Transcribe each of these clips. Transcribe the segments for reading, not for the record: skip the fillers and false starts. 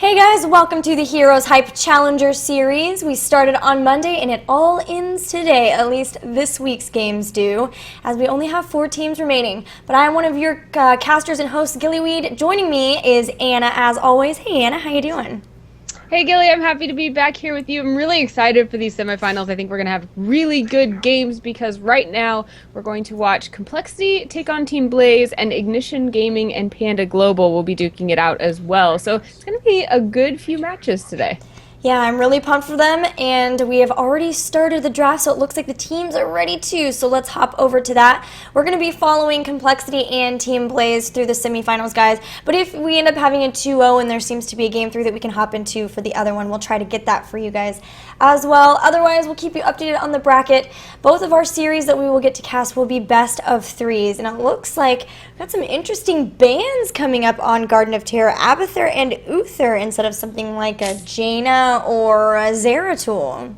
Hey guys, welcome to the Heroes Hype Challenger series. We started on Monday and it all ends today, at least this week's games do, as we only have 4 teams remaining. But I am one of your casters and hosts, Gillyweed. Joining me is Anna, as always. Hey Anna, how you doing? Hey Gilly, I'm happy to be back here with you. I'm really excited for these semifinals. I think we're going to have really good games because right now we're going to watch compLexity take on Team Blase, and Ignition Gaming and Panda Global will be duking it out as well. So it's going to be a good few matches today. Yeah, I'm really pumped for them, and we have already started the draft, so it looks like the teams are ready too, so let's hop over to that. We're going to be following compLexity and Team Blase through the semifinals, guys, but if we end up having a 2-0 and there seems to be a game 3 that we can hop into for the other one, we'll try to get that for you guys as well. Otherwise, we'll keep you updated on the bracket. Both of our series that we will get to cast will be best of 3s, and it looks like we've got some interesting bans coming up on Garden of Terror, Abathur and Uther, instead of something like a Jaina or a Zeratul.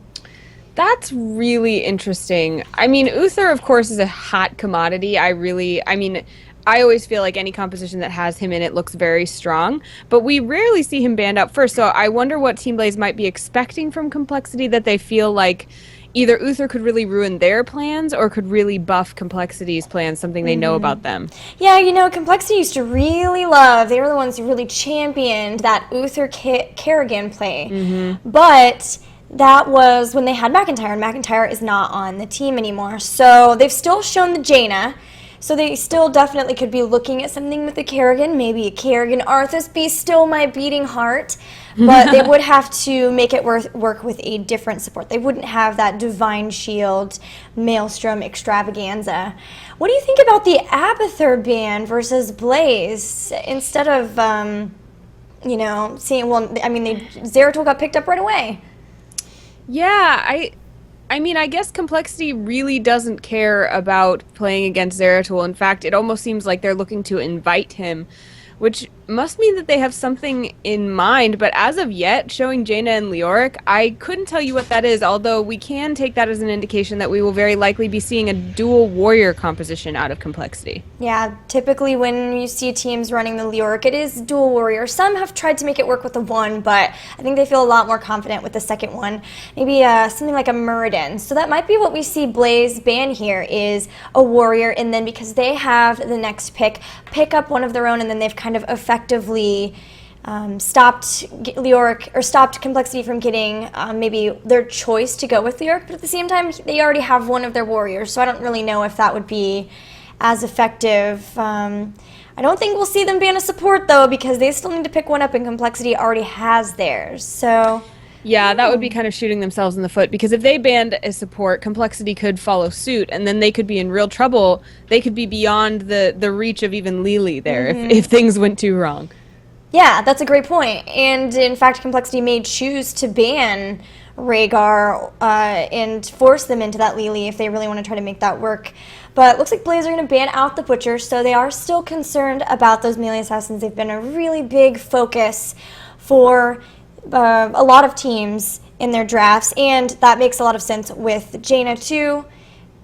That's really interesting. I mean, Uther, of course, is a hot commodity. I always feel like any composition that has him in it looks very strong, but we rarely see him banned out first. So I wonder what Team Blase might be expecting from compLexity, that they feel like either Uther could really ruin their plans or could really buff compLexity's plans, something they know about them. Yeah, you know, compLexity used to really love, they were the ones who really championed that Uther Kerrigan play. But that was when they had McIntyre, and McIntyre is not on the team anymore. So they've still shown the Jaina. So they still definitely could be looking at something with the Kerrigan, maybe a Kerrigan Arthas be still my beating heart, but they would have to make it work with a different support. They wouldn't have that Divine Shield, Maelstrom extravaganza. What do you think about the Abathur ban versus Blase? Instead of, seeing, Zeratul got picked up right away. Yeah, I guess compLexity really doesn't care about playing against Zeratul. In fact, it almost seems like they're looking to invite him, which must mean that they have something in mind. But as of yet, showing Jaina and Leoric, I couldn't tell you what that is, although we can take that as an indication that we will very likely be seeing a dual warrior composition out of compLexity. Yeah, typically when you see teams running the Leoric, it is dual warrior. Some have tried to make it work with the one, but I think they feel a lot more confident with the second one. Maybe something like a Muradin. So that might be what we see Blase ban here, is a warrior, and then because they have the next pick up one of their own, and then they've kind of effectively stopped Leoric, or stopped compLexity from getting maybe their choice to go with Leoric, but at the same time they already have one of their warriors, so I don't really know if that would be as effective. I don't think we'll see them ban a support though, because they still need to pick one up and compLexity already has theirs. So yeah, that would be kind of shooting themselves in the foot, because if they banned a support, compLexity could follow suit, and then they could be in real trouble. They could be beyond the reach of even Lily there if things went too wrong. Yeah, that's a great point. And in fact, compLexity may choose to ban Rhaegar and force them into that Lily if they really want to try to make that work. But it looks like Blase are going to ban out the Butcher, so they are still concerned about those melee assassins. They've been a really big focus for a lot of teams in their drafts, and that makes a lot of sense with Jaina too.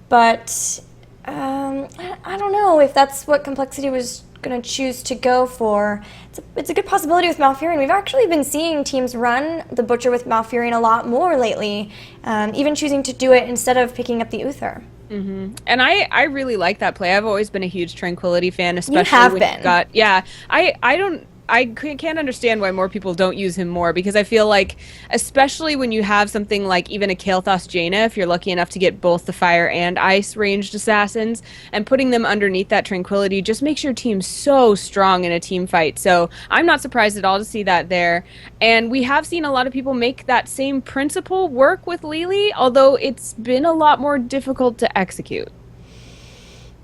But I don't know if that's what compLexity was going to choose to go for. It's a good possibility with Malfurion. We've actually been seeing teams run the Butcher with Malfurion a lot more lately, even choosing to do it instead of picking up the Uther. And I really like that play. I've always been a huge Tranquility fan, especially You have when been. you've got, yeah. I can't understand why more people don't use him more, because I feel like, especially when you have something like even a Kael'thas Jaina, if you're lucky enough to get both the fire and ice ranged assassins, and putting them underneath that Tranquility just makes your team so strong in a team fight. So I'm not surprised at all to see that there. And we have seen a lot of people make that same principle work with Lily, although it's been a lot more difficult to execute.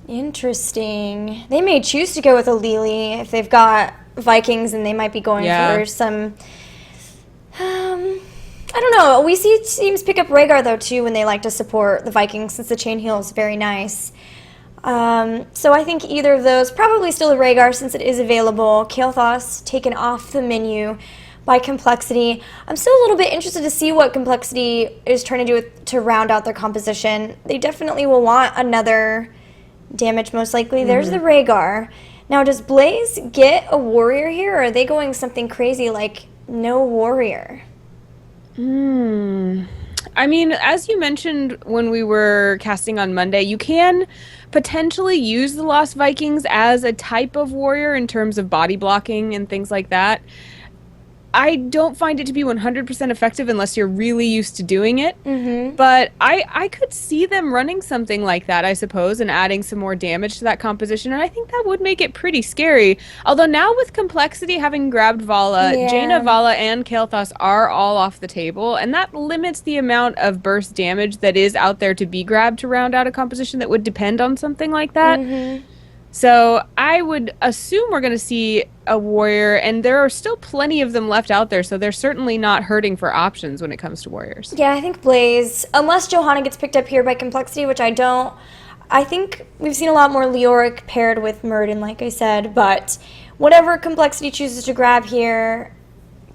Interesting. They may choose to go with a Lily if they've got Vikings, and they might be going for some I don't know. We see teams pick up Rhaegar though too when they like to support the Vikings, since the chain heal is very nice. So I think either of those, probably still the Rhaegar since it is available. Kael'thas taken off the menu by compLexity. I'm still a little bit interested to see what compLexity is trying to do to round out their composition. They definitely will want another damage, most likely. There's the Rhaegar. Now, does Blase get a warrior here, or are they going something crazy like no warrior. I mean, as you mentioned when we were casting on Monday, you can potentially use the Lost Vikings as a type of warrior in terms of body blocking and things like that. I don't find it to be 100% effective unless you're really used to doing it. But I could see them running something like that, I suppose, and adding some more damage to that composition. And I think that would make it pretty scary. Although now with complexity having grabbed Vala, Jaina, Yeah. Vala, and Kael'thas are all off the table. And that limits the amount of burst damage that is out there to be grabbed to round out a composition that would depend on something like that. So I would assume we're going to see a warrior, and there are still plenty of them left out there, so they're certainly not hurting for options when it comes to warriors. Yeah, I think Blase, unless Johanna gets picked up here by complexity, which I don't, I think we've seen a lot more Leoric paired with Murden, like I said, but whatever complexity chooses to grab here,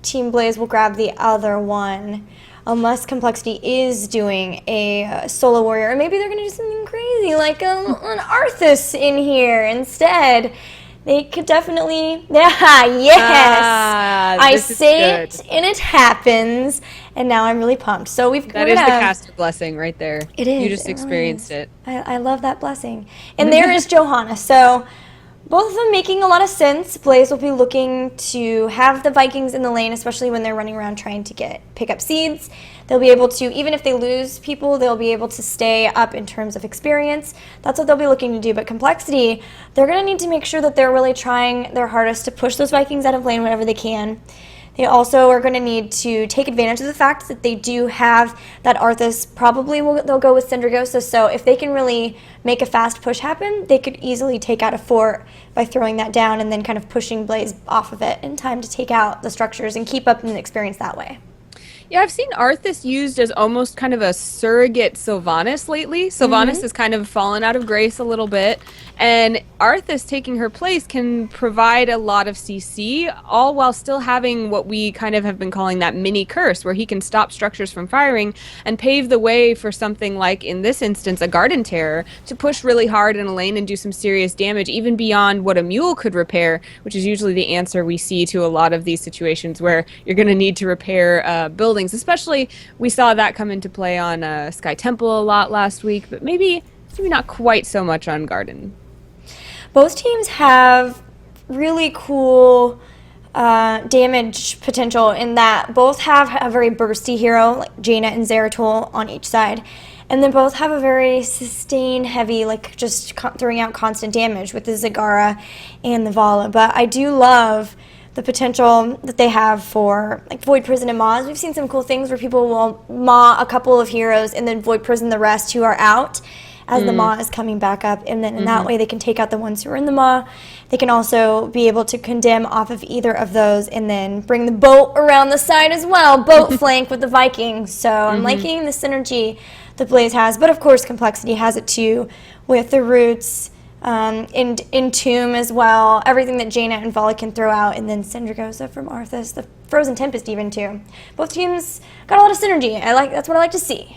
Team Blase will grab the other one. Unless complexity is doing a solo warrior, or maybe they're going to do something crazy like an Arthas in here instead. They could definitely, yeah, yes, I say it and it happens, and now I'm really pumped. So that is the caster blessing right there. It is. You just experienced it. I love that blessing. And there is Johanna. So both of them making a lot of sense. Blase will be looking to have the Vikings in the lane, especially when they're running around trying to pick up seeds. They'll be able to, even if they lose people, they'll be able to stay up in terms of experience. That's what they'll be looking to do. But complexity, they're going to need to make sure that they're really trying their hardest to push those Vikings out of lane whenever they can. They also are going to need to take advantage of the fact that they do have that Arthas. Probably they'll go with Syndragosa, so if they can really make a fast push happen, they could easily take out a fort by throwing that down and then kind of pushing Blase off of it in time to take out the structures and keep up an experience that way. Yeah, I've seen Arthas used as almost kind of a surrogate Sylvanas lately. Sylvanas has kind of fallen out of grace a little bit, and Arthas taking her place can provide a lot of CC, all while still having what we kind of have been calling that mini curse, where he can stop structures from firing and pave the way for something like, in this instance, a Garden Terror, to push really hard in a lane and do some serious damage, even beyond what a mule could repair, which is usually the answer we see to a lot of these situations where you're going to need to repair buildings. Especially, we saw that come into play on Sky Temple a lot last week, but maybe not quite so much on Garden. Both teams have really cool damage potential in that both have a very bursty hero, like Jaina and Zeratul on each side, and then both have a very sustain heavy, like just throwing out constant damage with the Zagara and the Vala. But I do love the potential that they have for like Void Prison and Maws. We've seen some cool things where people will Maw a couple of heroes and then Void Prison the rest who are out as the Maw is coming back up, and then in that way they can take out the ones who are in the Maw. They can also be able to condemn off of either of those and then bring the boat around the side as well, boat flank with the Vikings. So I'm liking the synergy that Blase has, but of course complexity has it too with the roots, Entomb as well, everything that Jaina and Vala can throw out, and then Syndragosa from Arthas, the Frozen Tempest even too. Both teams got a lot of synergy. That's what I like to see.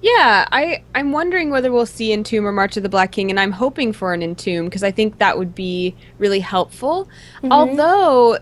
Yeah, I'm wondering whether we'll see Entomb or March of the Black King, and I'm hoping for an Entomb because I think that would be really helpful. Although,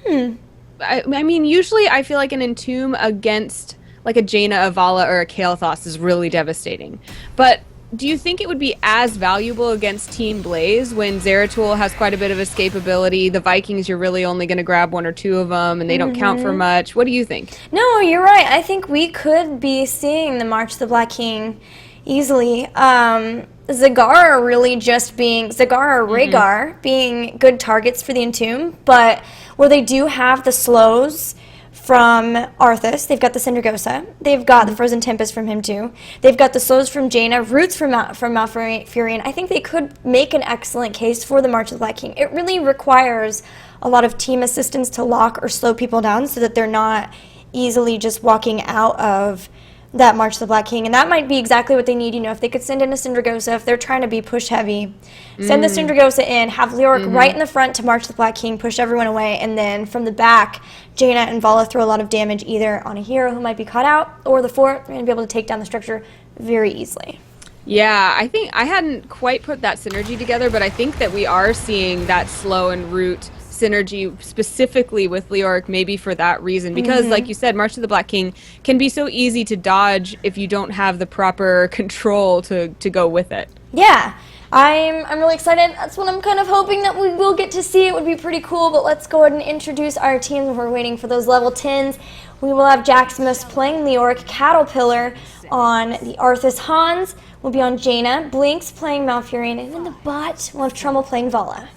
I mean, usually I feel like an Entomb against like a Jaina, a Vala, or a Kael'thas is really devastating. But do you think it would be as valuable against Team Blase when Zeratul has quite a bit of escapability? The Vikings, you're really only going to grab one or two of them, and they don't count for much. What do you think? No, you're right. I think we could be seeing the March of the Black King easily. Zagara really just being, Zagara or Rhaegar being good targets for the Entomb, but where they do have the slows from Arthas, they've got the Syndragosa, they've got the Frozen Tempest from him too, they've got the slows from Jaina, roots from Malfurion. I think they could make an excellent case for the March of the Black King. It really requires a lot of team assistance to lock or slow people down so that they're not easily just walking out of that March of the Black King, and that might be exactly what they need. If they could send in a Syndragosa, if they're trying to be push heavy, send the Syndragosa in, have Leoric right in the front to March the Black King, push everyone away, and then from the back, Jaina and Vala throw a lot of damage either on a hero who might be caught out, or the fort, they're going to be able to take down the structure very easily. Yeah, I think I hadn't quite put that synergy together, but I think that we are seeing that slow and root synergy specifically with Leoric, maybe for that reason. Because, like you said, March of the Black King can be so easy to dodge if you don't have the proper control to go with it. Yeah, I'm really excited. That's what I'm kind of hoping that we will get to see. It would be pretty cool, but let's go ahead and introduce our teams. We're waiting for those level 10s. We will have Jaximus playing Leoric, Caterpillar on the Arthas Hans. We'll be on Jaina, Blinks playing Malfurion, and in the bot, we'll have Trummel playing Vala.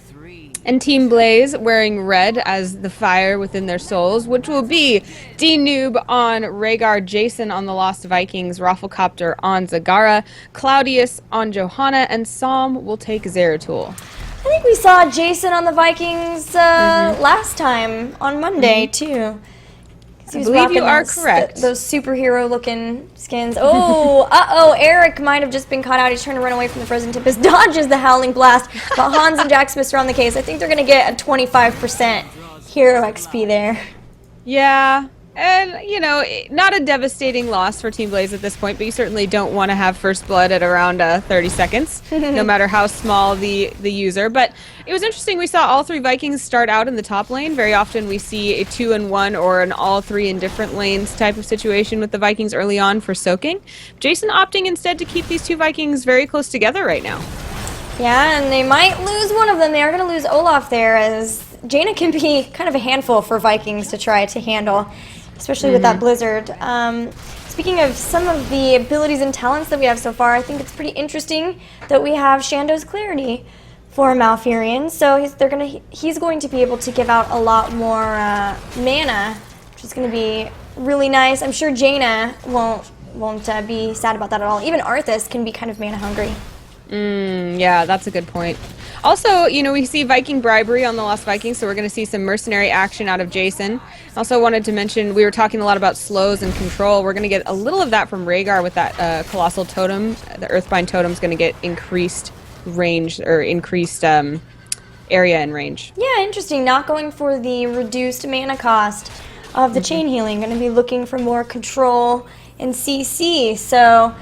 And Team Blase wearing red as the fire within their souls, which will be D-Noob on Rhaegar, Jason on the Lost Vikings, Rafflecopter on Zagara, Claudius on Johanna, and Psalm will take Zeratul. I think we saw Jason on the Vikings last time on Monday, too. I believe you are correct. Those superhero-looking skins. Oh, Eric might have just been caught out. He's trying to run away from the Frozen Tempest. Dodges the Howling Blast. But Hans and Jaximus are on the case. I think they're going to get a 25% hero XP there. Yeah. And, you know, not a devastating loss for Team Blase at this point, but you certainly don't want to have first blood at around 30 seconds, no matter how small the user. But it was interesting. We saw all three Vikings start out in the top lane. Very often we see a 2-in-1 or an all three in different lanes type of situation with the Vikings early on for soaking. Jason opting instead to keep these two Vikings very close together right now. Yeah, and they might lose one of them. They are going to lose Olaf there, as Jaina can be kind of a handful for Vikings to try to handle, especially with that Blizzard. Speaking of some of the abilities and talents that we have so far, I think it's pretty interesting that we have Shando's Clarity for Malfurion. So he's going to be able to give out a lot more mana, which is going to be really nice. I'm sure Jaina won't be sad about that at all. Even Arthas can be kind of mana hungry. Yeah, that's a good point. Also, you know, we see Viking bribery on the Lost Vikings, so we're going to see some mercenary action out of Jason. Also wanted to mention, we were talking a lot about slows and control. We're going to get a little of that from Rhaegar with that Colossal Totem. The Earthbind Totem's going to get increased range, or increased area and range. Yeah, interesting. Not going for the reduced mana cost of the chain healing. Going to be looking for more control and CC. So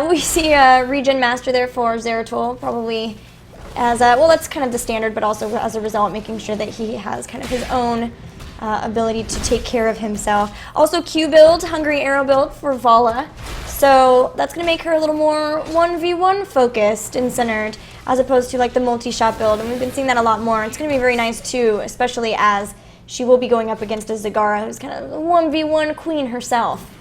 we see a regen master there for Zeratul, probably as well, that's kind of the standard, but also as a result, making sure that he has kind of his own ability to take care of himself. Also, Q build, Hungry Arrow build for Vala. So that's going to make her a little more 1v1 focused and centered, as opposed to like the multi-shot build. And we've been seeing that a lot more. It's going to be very nice too, especially as she will be going up against a Zagara, who's kind of the 1v1 queen herself.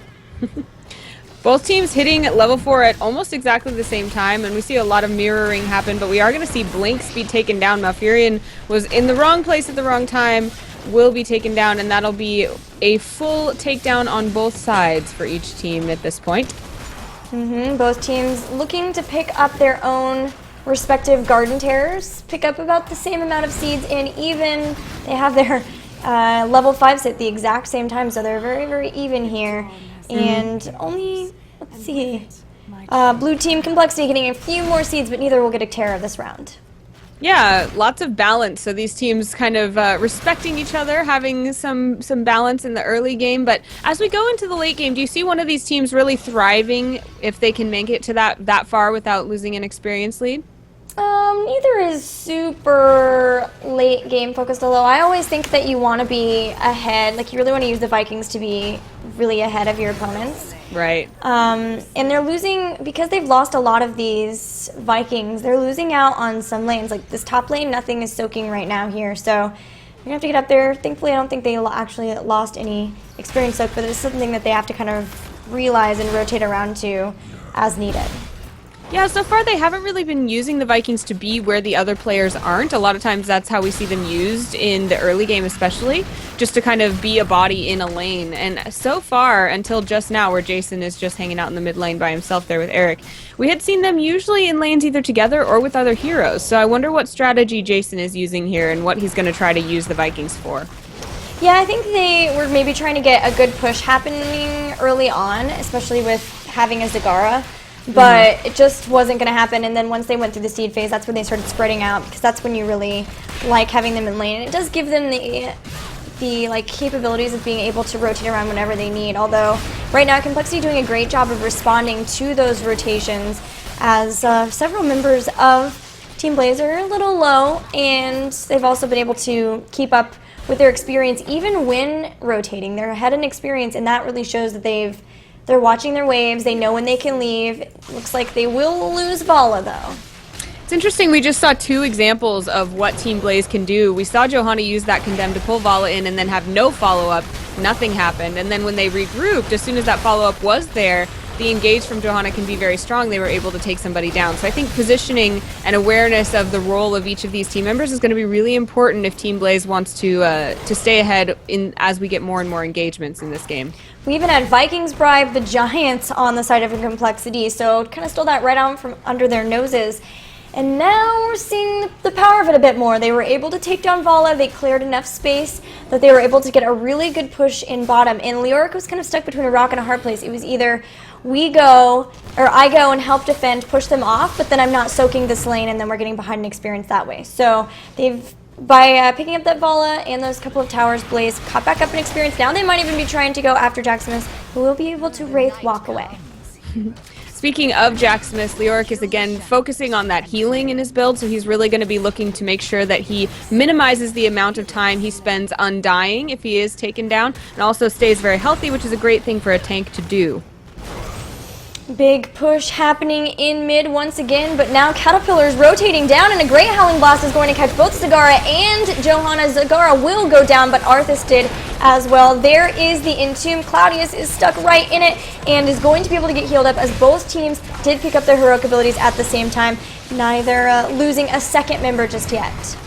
Both teams hitting at level 4 at almost exactly the same time, and we see a lot of mirroring happen, but we are going to see Blinks be taken down. Malfurion was in the wrong place at the wrong time, will be taken down, and that'll be a full takedown on both sides for each team at this point. Both teams looking to pick up their own respective Garden Terrors, pick up about the same amount of seeds, and even they have their level 5s at the exact same time, so they're very, very even here. And only, let's see, blue team compLexity getting a few more seeds, but neither will get a Terror this round. Yeah, lots of balance. So these teams kind of respecting each other, having some balance in the early game. But as we go into the late game, do you see one of these teams really thriving if they can make it to that far without losing an experience lead? Neither is super late game focused, although I always think that you want to be ahead. Like, you really want to use the Vikings to be really ahead of your opponents. Right. And they're losing, because they've lost a lot of these Vikings, they're losing out on some lanes. Like this top lane, nothing is soaking right now here, so you're going to have to get up there. Thankfully, I don't think they actually lost any experience soak, but it's something that they have to kind of realize and rotate around to as needed. Yeah, so far they haven't really been using the Vikings to be where the other players aren't. A lot of times that's how we see them used in the early game especially, just to kind of be a body in a lane. And so far, until just now where Jason is just hanging out in the mid lane by himself there with Eric, we had seen them usually in lanes either together or with other heroes. So I wonder what strategy Jason is using here and what he's going to try to use the Vikings for. Yeah, I think they were maybe trying to get a good push happening early on, especially with having a Zagara. But it just wasn't going to happen, and then once they went through the seed phase, that's when they started spreading out, because that's when you really like having them in lane. And it does give them the like capabilities of being able to rotate around whenever they need, although right now compLexity doing a great job of responding to those rotations, as several members of Team Blase are a little low, and they've also been able to keep up with their experience even when rotating. They're ahead in experience, and that really shows that they're watching their waves. They know when they can leave. It looks like they will lose Vala, though. It's interesting, we just saw two examples of what Team Blase can do. We saw Johanna use that Condemn to pull Vala in and then have no follow-up. Nothing happened. And then when they regrouped, as soon as that follow-up was there, the engage from Johanna can be very strong. They were able to take somebody down. So I think positioning and awareness of the role of each of these team members is going to be really important if Team Blase wants to stay ahead as we get more and more engagements in this game. We even had Vikings bribe the Giants on the side of compLexity, so kind of stole that right out from under their noses. And now we're seeing the power of it a bit more. They were able to take down Vala. They cleared enough space that they were able to get a really good push in bottom. And Leoric was kind of stuck between a rock and a hard place. It was either I go and help defend, push them off, but then I'm not soaking this lane, and then we're getting behind an experience that way. So by picking up that Vala and those couple of towers, Blase caught back up in experience. Now they might even be trying to go after Jacksmith, who will be able to Wraith walk away. Speaking of Jack Smith, Leoric is again focusing on that healing in his build, so he's really going to be looking to make sure that he minimizes the amount of time he spends undying if he is taken down, and also stays very healthy, which is a great thing for a tank to do. Big push happening in mid once again, but now Caterpillar's rotating down, and a great Howling Blast is going to catch both Zagara and Johanna. Zagara will go down, but Arthas did as well. There is the Entomb. Claudius is stuck right in it and is going to be able to get healed up, as both teams did pick up their heroic abilities at the same time, neither losing a second member just yet.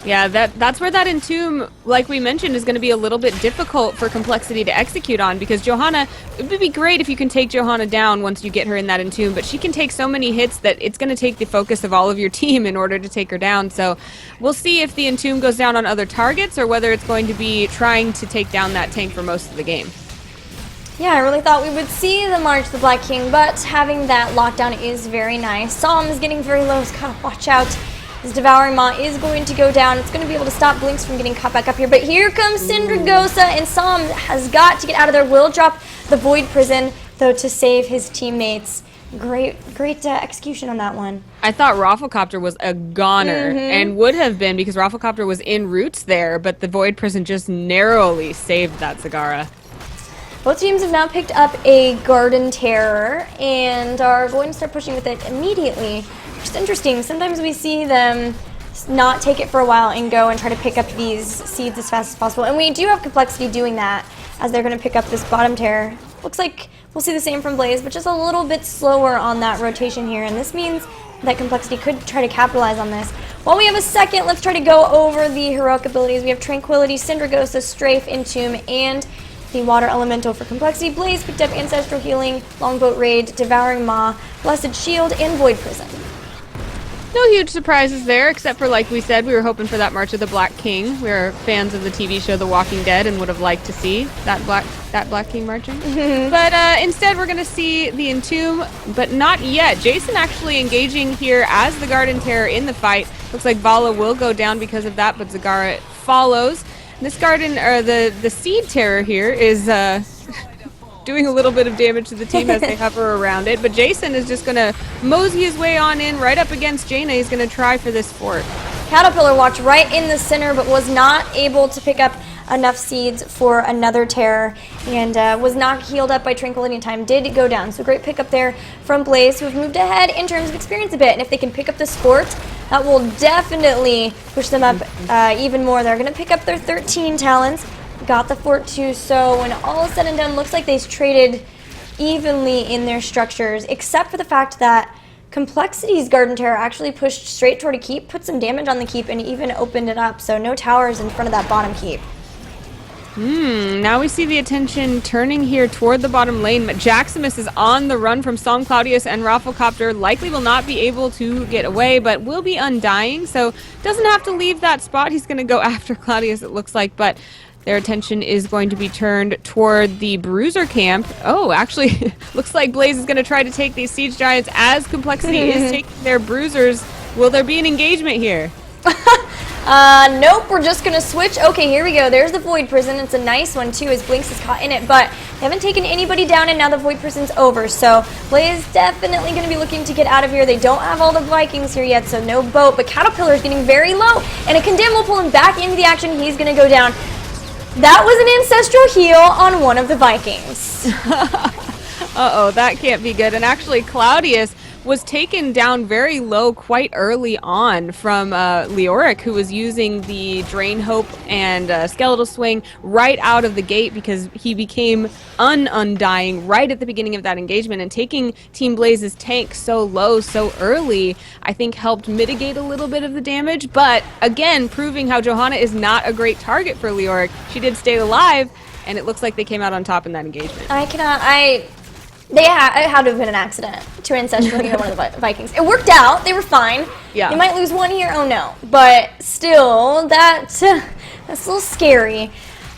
Yeah, that's where that Entomb, like we mentioned, is going to be a little bit difficult for compLexity to execute on, because Johanna, it would be great if you can take Johanna down once you get her in that Entomb, but she can take so many hits that it's going to take the focus of all of your team in order to take her down. So we'll see if the Entomb goes down on other targets, or whether it's going to be trying to take down that tank for most of the game. Yeah, I really thought we would see the March of the Black King, but having that lockdown is very nice. Psalm is getting very low, so gotta watch out. This Devouring Maw is going to go down. It's going to be able to stop Blinks from getting caught back up here. But here comes Syndragosa, and Psalm has got to get out of there. Will drop the Void Prison, though, to save his teammates. Great execution on that one. I thought Rafflecopter was a goner, and would have been, because Rafflecopter was in roots there, but the Void Prison just narrowly saved that Zagara. Both teams have now picked up a Garden Terror and are going to start pushing with it immediately. Which is interesting. Sometimes we see them not take it for a while and go and try to pick up these seeds as fast as possible. And we do have compLexity doing that, as they're going to pick up this bottom Terror. Looks like we'll see the same from Blase, but just a little bit slower on that rotation here. And this means that compLexity could try to capitalize on this. While we have a second, let's try to go over the heroic abilities. We have Tranquility, Syndragosa, Strafe, Entomb, and the Water Elemental for compLexity. Blase picked up Ancestral Healing, Longboat Raid, Devouring Maw, Blessed Shield, and Void Prison. No huge surprises there, except for, like we said, we were hoping for that March of the Black King. We're fans of the TV show The Walking Dead and would have liked to see that Black King marching. But instead we're going to see the Entomb, but not yet. Jason actually engaging here as the Garden Terror in the fight. Looks like Vala will go down because of that, but Zagara follows. This Garden, or the Seed Terror here is doing a little bit of damage to the team as they hover around it, but Jason is just going to mosey his way on in right up against Jaina. He's going to try for this fort. Caterpillar walked right in the center, but was not able to pick up enough seeds for another Terror, and was not healed up by Tranquility in time. Did go down, so great pickup there from Blase, who have moved ahead in terms of experience a bit, and if they can pick up this fort, that will definitely push them up even more. They're going to pick up their 13 talents. Got the fort too, so when all is said and done, looks like they've traded evenly in their structures, except for the fact that compLexity's Garden Terror actually pushed straight toward a keep, put some damage on the keep, and even opened it up, so no towers in front of that bottom keep. Now we see the attention turning here toward the bottom lane. Jaximus is on the run from Psalm, Claudius, and Rafflecopter. Likely will not be able to get away, but will be undying, so doesn't have to leave that spot. He's going to go after Claudius, it looks like, but their attention is going to be turned toward the Bruiser camp. Oh, actually, looks like Blase is going to try to take these Siege Giants as compLexity is taking their Bruisers. Will there be an engagement here? Nope, we're just gonna switch. Okay, here we go. There's the Void Prison. It's a nice one, too, as Blinks is caught in it, but they haven't taken anybody down, and now the Void Prison's over, so Blaze definitely gonna be looking to get out of here. They don't have all the Vikings here yet, so no boat, but Caterpillar's getting very low, and a Condemn will pull him back into the action. He's gonna go down. That was an Ancestral Heal on one of the Vikings. Uh-oh, that can't be good. And actually, Claudius was taken down very low quite early on from Leoric, who was using the Drain Hope and Skeletal Swing right out of the gate because he became undying right at the beginning of that engagement. And taking Team Blaze's tank so low so early, I think helped mitigate a little bit of the damage. But again, proving how Johanna is not a great target for Leoric. She did stay alive, and it looks like they came out on top in that engagement. It had to have been an accident to ancestral heal one of the Vikings. It worked out. They were fine. Yeah. They might lose one here. Oh, no. But still, that's a little scary.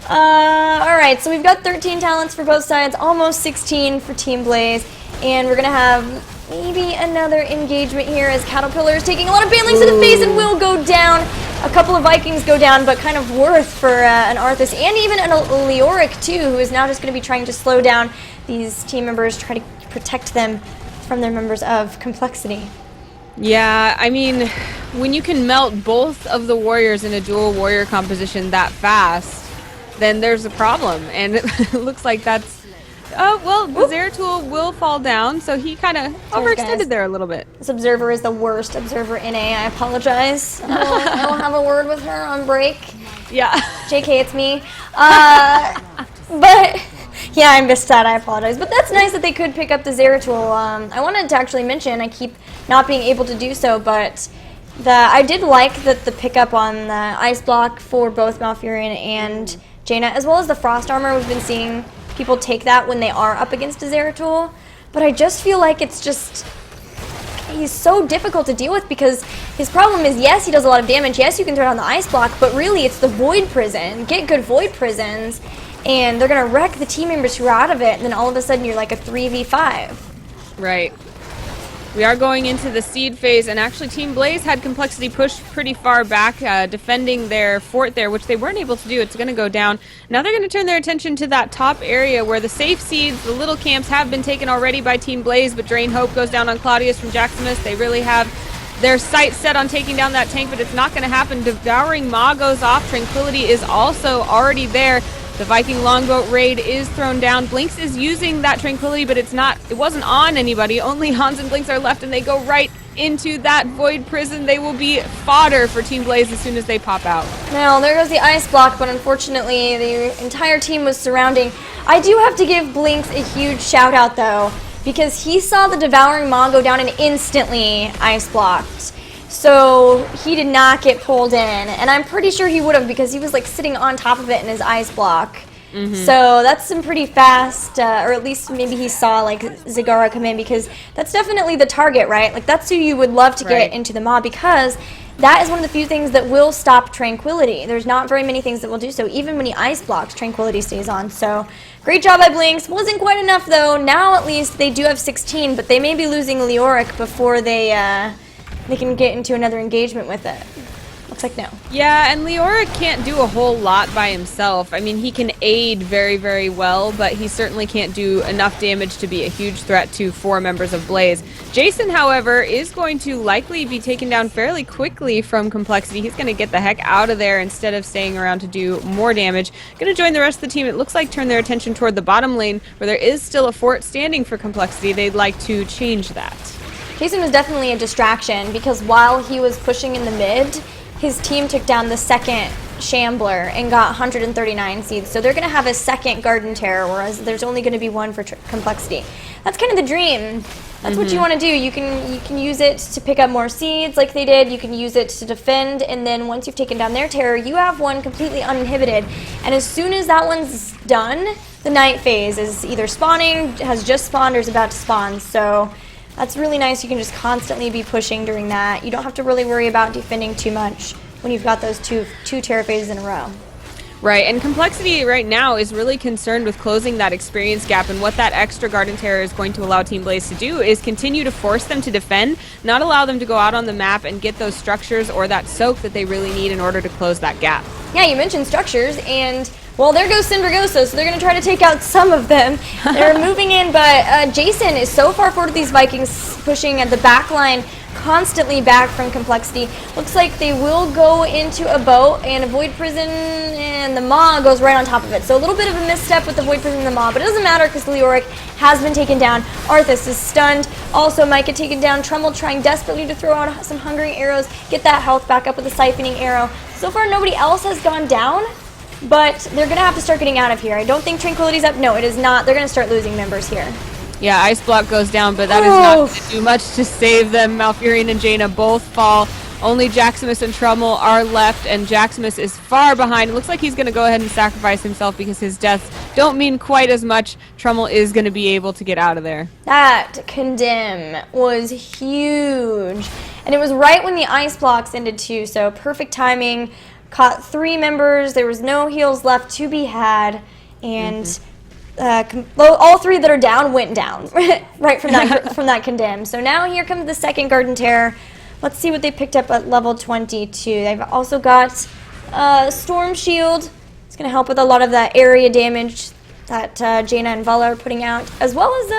All right, so we've got 13 talents for both sides, almost 16 for Team Blaze. And we're going to have maybe another engagement here as Caterpillar is taking a lot of banelings to the face and will go down. A couple of Vikings go down, but kind of worth for an Arthas and even a Leoric, too, who is now just going to be trying to slow down these team members, try to protect them from their members of compLexity. Yeah, I mean, when you can melt both of the warriors in a dual warrior composition that fast, then there's a problem. And it looks like that's... Oh, well, the Zeratul will fall down, so he kind of overextended there a little bit. This Observer is the worst Observer in A. I apologize. I will have a word with her on break. Yeah. JK, it's me. But... yeah, I missed that. I apologize. But that's nice that they could pick up the Zeratul. I wanted to actually mention, I keep not being able to do so, but I did like that the pickup on the Ice Block for both Malfurion and Jaina, as well as the Frost Armor. We've been seeing people take that when they are up against a Zeratul. But I just feel like it's just... he's so difficult to deal with because his problem is, yes, he does a lot of damage. Yes, you can throw down the Ice Block, but really it's the Void Prison. Get good Void Prisons, and they're going to wreck the team members who are out of it, and then all of a sudden you're like a 3v5. Right. We are going into the seed phase, and actually Team Blaze had compLexity pushed pretty far back, defending their fort there, which they weren't able to do. It's going to go down. Now they're going to turn their attention to that top area where the safe seeds, the little camps, have been taken already by Team Blaze, but Drain Hope goes down on Claudius from Jaximus. They really have their sights set on taking down that tank, but it's not going to happen. Devouring Maw goes off. Tranquility is also already there. The Viking longboat raid is thrown down. Blinks is using that Tranquility, but it wasn't on anybody. Only Hans and Blinks are left, and they go right into that Void Prison. They will be fodder for Team Blaze as soon as they pop out. Now, there goes the Ice Block, but unfortunately the entire team was surrounding. I do have to give Blinks a huge shout out, though, because he saw the Devouring Maw go down and instantly Ice Blocked. So he did not get pulled in, and I'm pretty sure he would have because he was like sitting on top of it in his Ice Block. So that's some pretty fast, or at least maybe he saw like Zagara come in, because that's definitely the target, right? Like that's who you would love to get into the mob, because that is one of the few things that will stop Tranquility. There's not very many things that will do so. Even when he Ice Blocks, Tranquility stays on. So great job by Blinks. Wasn't quite enough though. Now at least they do have 16, but they may be losing Leoric before they can get into another engagement with it. Looks like no. Yeah, and Leoric can't do a whole lot by himself. I mean, he can aid very, very well, but he certainly can't do enough damage to be a huge threat to 4 members of Blaze. Jason, however, is going to likely be taken down fairly quickly from compLexity. He's going to get the heck out of there instead of staying around to do more damage. Going to join the rest of the team. It looks like turn their attention toward the bottom lane, where there is still a fort standing for compLexity. They'd like to change that. Jason was definitely a distraction, because while he was pushing in the mid, his team took down the second Shambler and got 139 seeds. So they're going to have a second Garden Terror, whereas there's only going to be one for compLexity. That's kind of the dream. That's what you want to do. You can use it to pick up more seeds like they did. You can use it to defend, and then once you've taken down their terror, you have one completely uninhibited. And as soon as that one's done, the night phase is either spawning, has just spawned, or is about to spawn. So that's really nice. You can just constantly be pushing during that. You don't have to really worry about defending too much when you've got those two terror phases in a row. Right, and complexity right now is really concerned with closing that experience gap, and what that extra Garden Terror is going to allow Team Blaze to do is continue to force them to defend, not allow them to go out on the map and get those structures or that soak that they really need in order to close that gap. Yeah, you mentioned structures, and well, there goes Cindergosa, so they're going to try to take out some of them. They're moving in, but Jason is so far forward with these Vikings, pushing at the back line, constantly back from complexity. Looks like they will go into a boat and a Void Prison, and the Maw goes right on top of it. So a little bit of a misstep with the Void Prison and the Maw, but it doesn't matter because Leoric has been taken down. Arthas is stunned. Also, Micah taken down. Trumbull trying desperately to throw out some Hungering Arrows, get that health back up with a Siphoning Arrow. So far, nobody else has gone down, but they're going to have to start getting out of here. I don't think Tranquility's up. No, it is not. They're going to start losing members here. Yeah, Ice Block goes down, but that is not going to do much to save them. Malfurion and Jaina both fall. Only Jaximus and Trummel are left, and Jaximus is far behind. It looks like he's going to go ahead and sacrifice himself because his deaths don't mean quite as much. Trummel is going to be able to get out of there. That condemn was huge. And it was right when the Ice Blocks ended too, so perfect timing. Caught 3 members. There was no heals left to be had, and all 3 that are down went down right from that condemn. So now here comes the second Garden Terror. Let's see what they picked up at level 22. They've also got Storm Shield. It's going to help with a lot of that area damage that Jaina and Vala are putting out, as well as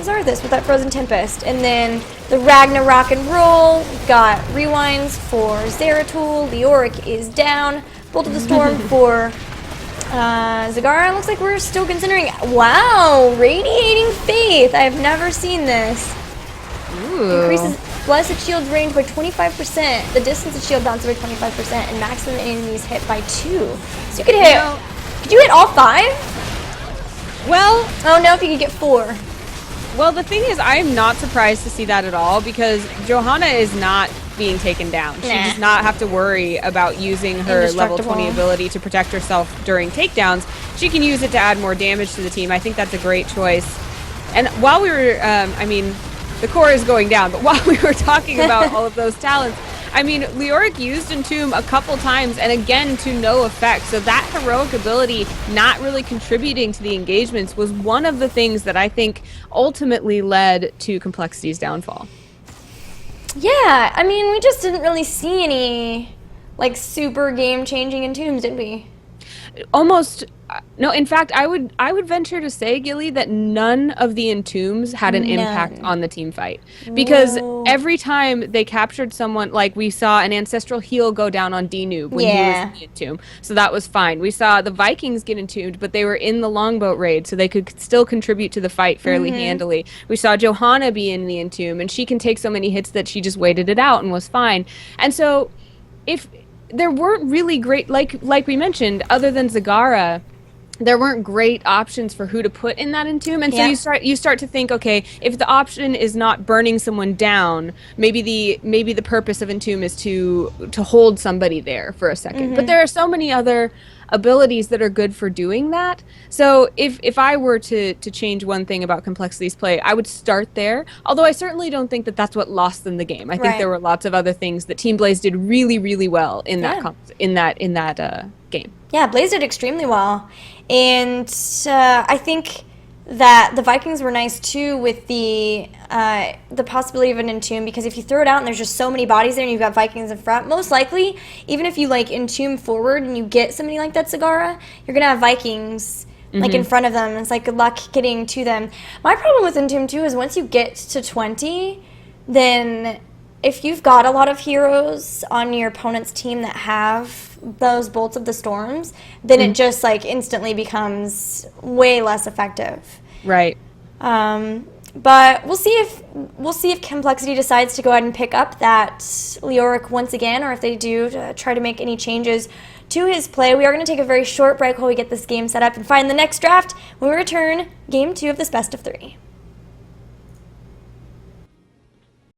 Arthas with that Frozen Tempest. And then the Ragnarok and Roll. We've got Rewinds for Zeratul. Leoric is down. Bolt of the Storm for Zagara. Looks like we're still considering. Wow, Radiating Faith. I've never seen this. Ooh. Increases Blessed Shield's range by 25%, the distance of shield bounce by 25%, and maximum enemies hit by 2. So you could hit. Could you hit all 5? Well, oh no, if you could get 4. Well, the thing is, I'm not surprised to see that at all because Johanna is not being taken down. She does not have to worry about using her level 20 ability to protect herself during takedowns. She can use it to add more damage to the team. I think that's a great choice. And while we were, the core is going down, but while we were talking about all of those talents, I mean, Leoric used Entomb a couple times, and again, to no effect. So that heroic ability not really contributing to the engagements was one of the things that I think ultimately led to complexity's downfall. Yeah, I mean, we just didn't really see any, like, super game-changing Entombs, did we? Almost no. In fact, I would venture to say, Gilly, that none of the Entombs had an impact on the team fight because every time they captured someone, like we saw an ancestral heal go down on D-Noob when he was in the Entomb, so that was fine. We saw the Vikings get entombed, but they were in the longboat raid, so they could still contribute to the fight fairly handily. We saw Johanna be in the Entomb, and she can take so many hits that she just waited it out and was fine. And so, if there weren't really great, like we mentioned, other than Zagara, there weren't great options for who to put in that Entomb, and so you start to think, okay, if the option is not burning someone down, maybe the purpose of Entomb is to hold somebody there for a second. But there are so many other abilities that are good for doing that. So if I were to change one thing about complexity's play, I would start there. Although I certainly don't think that that's what lost them the game. I think there were lots of other things that Team Blaze did really, really well in that game. Yeah, Blaze did extremely well, and I think that the Vikings were nice too with the possibility of an Entomb, because if you throw it out and there's just so many bodies there and you've got Vikings in front, most likely, even if you like Entomb forward and you get somebody like that Zagara, you're gonna have Vikings like in front of them. It's like good luck getting to them. My problem with Entomb too is once you get to 20, then if you've got a lot of heroes on your opponent's team that have those Bolts of the Storms, then it just like instantly becomes way less effective. Right. But we'll see if Complexity decides to go ahead and pick up that Leoric once again, or if they do try to make any changes to his play. We are going to take a very short break while we get this game set up and find the next draft when we return Game 2 of this best of 3.